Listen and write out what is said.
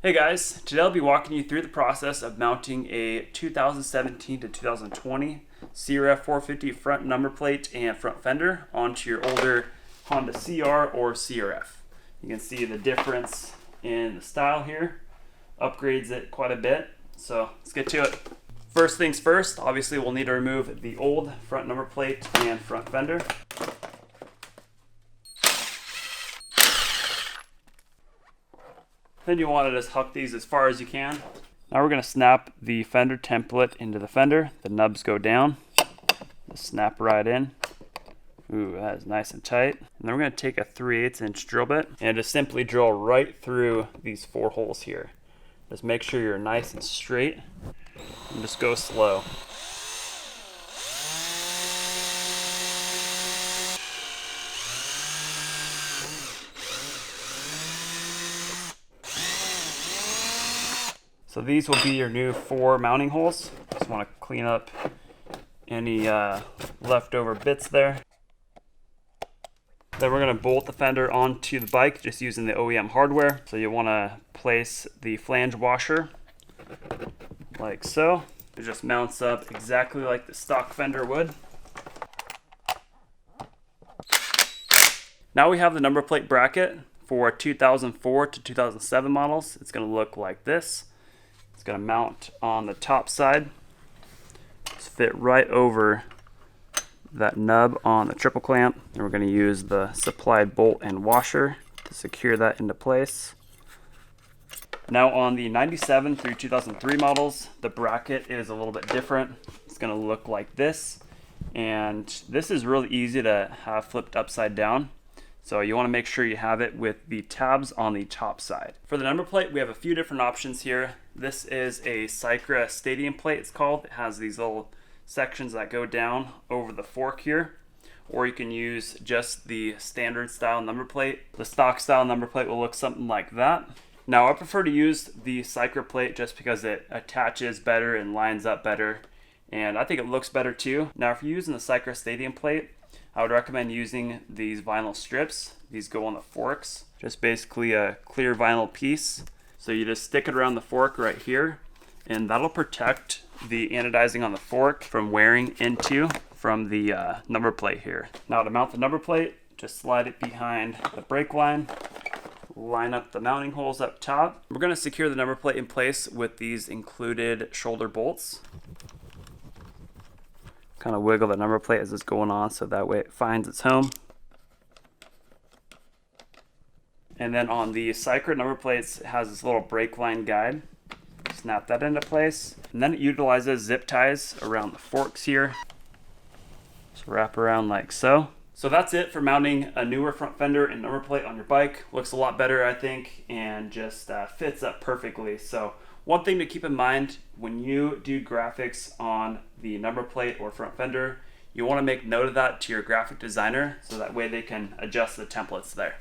Hey guys, today I'll be walking you through the process of mounting a 2017 to 2020 CRF 450 front number plate and front fender onto your older Honda CR or CRF. You can see the difference in the style here, upgrades it quite a bit, so let's get to it. First things first, obviously we'll need to remove the old front number plate and front fender. Then you want to just huck these as far as you can. Now we're going to snap the fender template into the fender. The nubs go down. Just snap right in. Ooh, that is nice and tight. And then we're going to take a 3/8 inch drill bit and just simply drill right through these 4 holes here. Just make sure you're nice and straight and just go slow. So these will be your new 4 mounting holes. Just want to clean up any leftover bits there. Then we're going to bolt the fender onto the bike just using the OEM hardware. So you want to place the flange washer like so. It just mounts up exactly like the stock fender would. Now we have the number plate bracket for 2004 to 2007 models. It's going to look like this. It's going to mount on the top side. Just fit right over that nub on the triple clamp. And we're going to use the supplied bolt and washer to secure that into place. Now on the 97 through 2003 models, the bracket is a little bit different. It's going to look like this. And this is really easy to have flipped upside down. So you want to make sure you have it with the tabs on the top side. For the number plate, we have a few different options here. This is a CRF Stadium plate, it's called. It has these little sections that go down over the fork here. Or you can use just the standard style number plate. The stock style number plate will look something like that. Now I prefer to use the CRF plate just because it attaches better and lines up better. And I think it looks better too. Now if you're using the CRF Stadium plate, I would recommend using these vinyl strips. These go on the forks. Just basically a clear vinyl piece. So you just stick it around the fork right here, and that'll protect the anodizing on the fork from wearing into from the number plate here. Now to mount the number plate, just slide it behind the brake line. Line up the mounting holes up top. We're going to secure the number plate in place with these included shoulder bolts. Kind of wiggle the number plate as it's going on so that way it finds its home. And then on the CRF number plates, it has this little brake line guide. Snap that into place. And then it utilizes zip ties around the forks here. Just wrap around like so. So that's it for mounting a newer front fender and number plate on your bike. Looks a lot better, I think, and just fits up perfectly. So one thing to keep in mind when you do graphics on the number plate or front fender, you want to make note of that to your graphic designer so that way they can adjust the templates there.